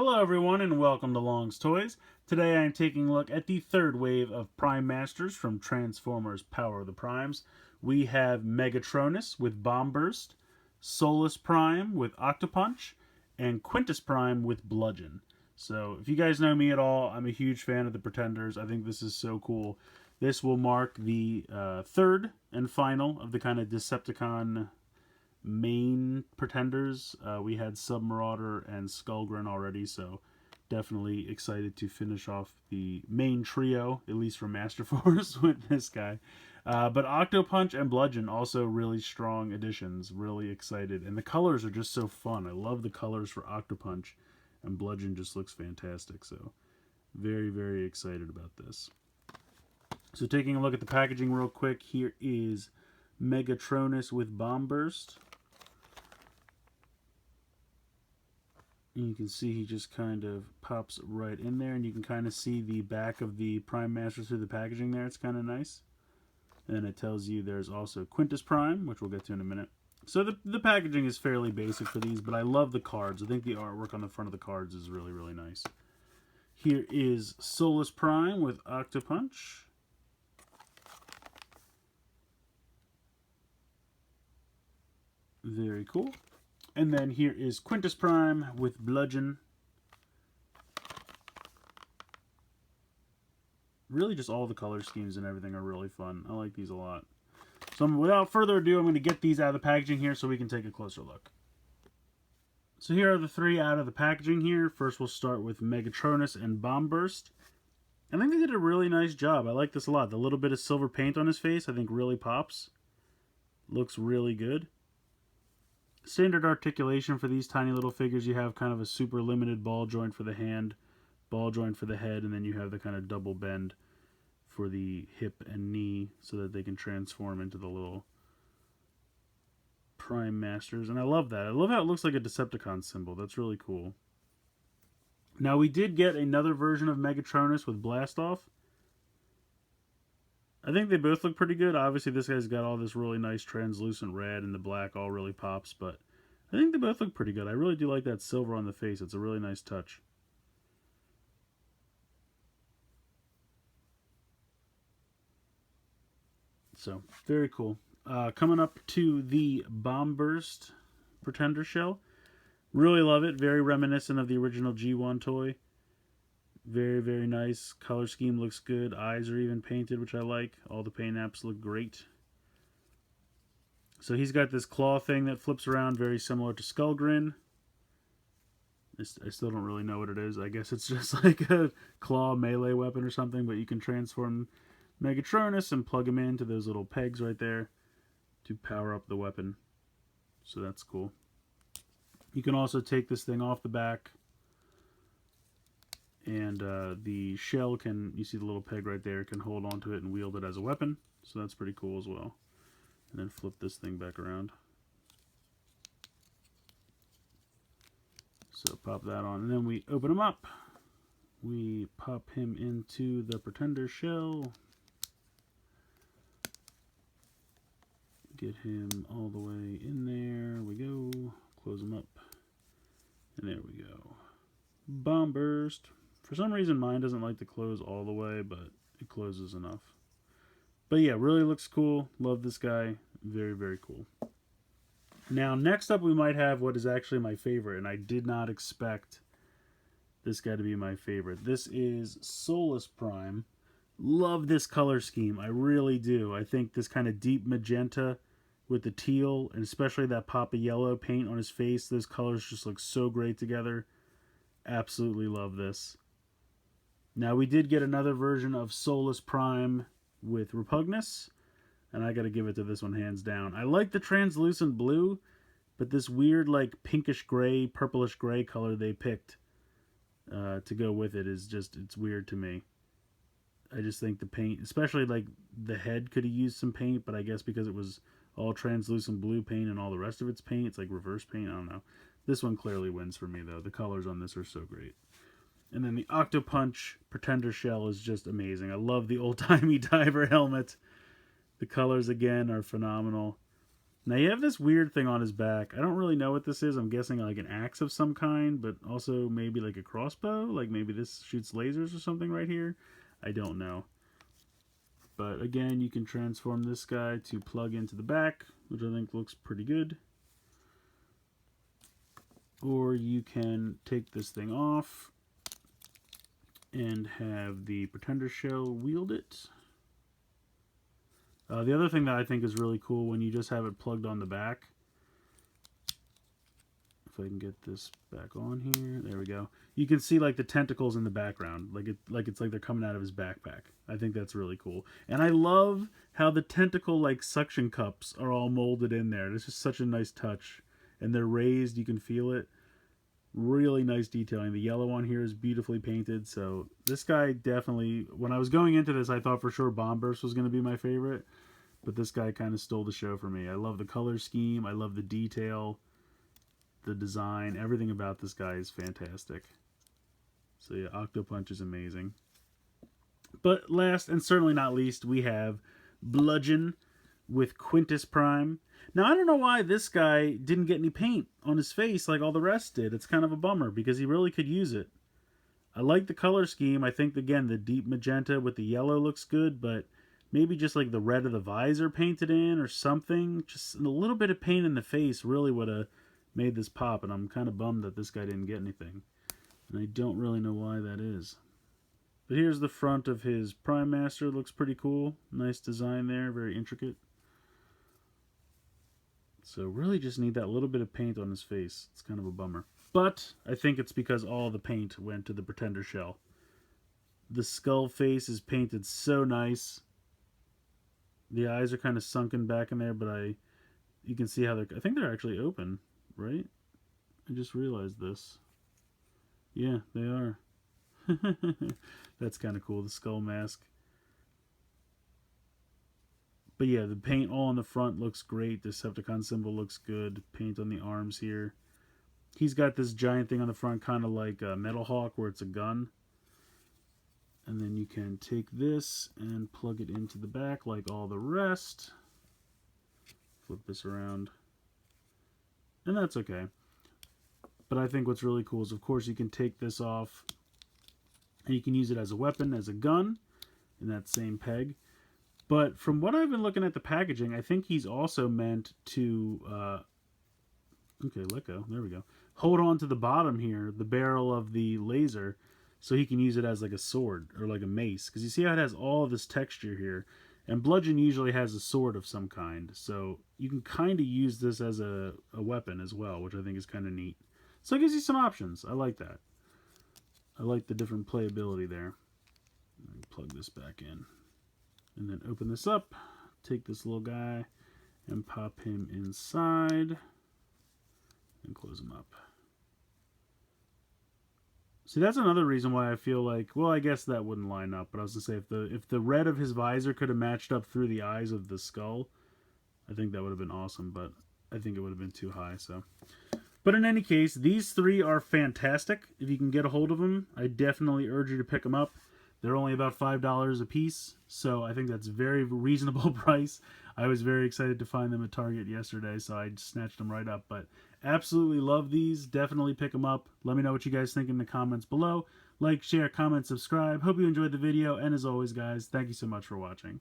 Hello everyone and welcome to Long's Toys. Today I am taking a look at the third wave of Prime Masters from Transformers Power of the Primes. We have Megatronus with Bomb Burst, Solus Prime with Octopunch, and Quintus Prime with Bludgeon. So if you guys know me at all, I'm a huge fan of the Pretenders. I think this is so cool. This will mark the third and final of the kind of Decepticon main Pretenders. We had Submarauder and Skullgrin already, so definitely excited to finish off the main trio, at least for Master Force, with this guy. But Octopunch and Bludgeon also really strong additions. Really excited, and the colors are just so fun. I love the colors for Octopunch, and Bludgeon just looks fantastic. So very, very excited about this. So taking a look at the packaging real quick, here is Megatronus with Bomb Burst. And you can see he just kind of pops right in there, and you can kind of see the back of the Prime Master through the packaging there. It's kind of nice. And it tells you there's also Quintus Prime, which we'll get to in a minute. So the packaging is fairly basic for these, but I love the cards. I think the artwork on the front of the cards is really, really nice. Here is Solus Prime with Octopunch. Very cool. And then here is Quintus Prime with Bludgeon. Really just all the color schemes and everything are really fun. I like these a lot. So without further ado, I'm going to get these out of the packaging here so we can take a closer look. So here are the three out of the packaging here. First we'll start with Megatronus and Bomb Burst. I think they did a really nice job. I like this a lot. The little bit of silver paint on his face I think really pops. Looks really good. Standard articulation for these tiny little figures. You have kind of a super limited ball joint for the hand, ball joint for the head, and then you have the kind of double bend for the hip and knee so that they can transform into the little Prime Masters. And I love that. I love how it looks like a Decepticon symbol. That's really cool. Now we did get another version of Megatronus with Blastoff. I think they both look pretty good. Obviously, this guy's got all this really nice translucent red, and the black all really pops, but I think they both look pretty good. I really do like that silver on the face. It's a really nice touch. So, very cool. Coming up to the Bomb Burst Pretender shell. Really love it. Very reminiscent of the original G1 toy. Very, very nice. Color scheme looks good. Eyes are even painted, which I like. All the paint apps look great. So he's got this claw thing that flips around, very similar to Skullgrin. I still don't really know what it is. I guess it's just like a claw melee weapon or something, but you can transform Megatronus and plug him into those little pegs right there to power up the weapon. So that's cool. You can also take this thing off the back, and the shell can, you see the little peg right there, can hold onto it and wield it as a weapon. So that's pretty cool as well. And then flip this thing back around. So pop that on, and then we open him up. We pop him into the Pretender shell. Get him all the way in there. We go. Close him up. And there we go. Bomb Burst. For some reason, mine doesn't like to close all the way, but it closes enough. But yeah, really looks cool. Love this guy. Very, very cool. Now, next up, we might have what is actually my favorite, and I did not expect this guy to be my favorite. This is Solus Prime. Love this color scheme. I really do. I think this kind of deep magenta with the teal, and especially that pop of yellow paint on his face, those colors just look so great together. Absolutely love this. Now, we did get another version of Solus Prime with Repugnus, and I gotta give it to this one hands down. I like the translucent blue, but this weird like pinkish gray, purplish gray color they picked to go with it is just, it's weird to me. I just think the paint, especially like the head could have used some paint, but I guess because it was all translucent blue paint and all the rest of it's paint, it's like reverse paint, I don't know. This one clearly wins for me though. The colors on this are so great. And then the Octopunch Pretender shell is just amazing. I love the old-timey diver helmet. The colors, again, are phenomenal. Now you have this weird thing on his back. I don't really know what this is. I'm guessing like an axe of some kind, but also maybe like a crossbow. Like maybe this shoots lasers or something right here. I don't know. But again, you can transform this guy to plug into the back, which I think looks pretty good. Or you can take this thing off and have the Pretender Shell wield it. The other thing that I think is really cool when you just have it plugged on the back. If I can get this back on here, there we go. You can see like the tentacles in the background, it's like they're coming out of his backpack. I think that's really cool, and I love how the tentacle like suction cups are all molded in there. It's just such a nice touch, and they're raised. You can feel it. Really nice detailing. The yellow on here is beautifully painted. So this guy definitely, when I was going into this, I thought for sure Bomb Burst was going to be my favorite, but this guy kind of stole the show for me. I love the color scheme. I love the detail, the design. Everything about this guy is fantastic. So yeah, Octopunch is amazing. But last and certainly not least, we have Bludgeon with Quintus Prime. Now, I don't know why this guy didn't get any paint on his face like all the rest did. It's kind of a bummer because he really could use it. I like the color scheme. I think, again, the deep magenta with the yellow looks good, but maybe just like the red of the visor painted in or something. Just a little bit of paint in the face really would have made this pop, and I'm kind of bummed that this guy didn't get anything. And I don't really know why that is. But here's the front of his Prime Master. Looks pretty cool. Nice design there. Very intricate. So really just need that little bit of paint on his face. It's kind of a bummer. But I think it's because all the paint went to the Pretender Shell. The skull face is painted so nice. The eyes are kind of sunken back in there, but you can see how I think they're actually open, right? I just realized this. Yeah, they are. That's kind of cool, the skull mask. But yeah, the paint all on the front looks great. The Decepticon symbol looks good. Paint on the arms here. He's got this giant thing on the front, kind of like a Metal Hawk, where it's a gun. And then you can take this and plug it into the back like all the rest. Flip this around. And that's okay. But I think what's really cool is, of course, you can take this off and you can use it as a weapon, as a gun, in that same peg. But from what I've been looking at the packaging, I think he's also meant to, okay, let go, there we go, hold on to the bottom here, the barrel of the laser, so he can use it as like a sword or like a mace. Because you see how it has all of this texture here. And Bludgeon usually has a sword of some kind. So you can kind of use this as a weapon as well, which I think is kind of neat. So it gives you some options. I like that. I like the different playability there. Plug this back in. And then open this up, take this little guy, and pop him inside, and close him up. See, that's another reason why I feel like, well, I guess that wouldn't line up, but I was going to say, if the red of his visor could have matched up through the eyes of the skull, I think that would have been awesome, but I think it would have been too high, so. But in any case, these three are fantastic. If you can get a hold of them, I definitely urge you to pick them up. They're only about $5 a piece, so I think that's a very reasonable price. I was very excited to find them at Target yesterday, so I snatched them right up. But absolutely love these. Definitely pick them up. Let me know what you guys think in the comments below. Like, share, comment, subscribe. Hope you enjoyed the video, and as always, guys, thank you so much for watching.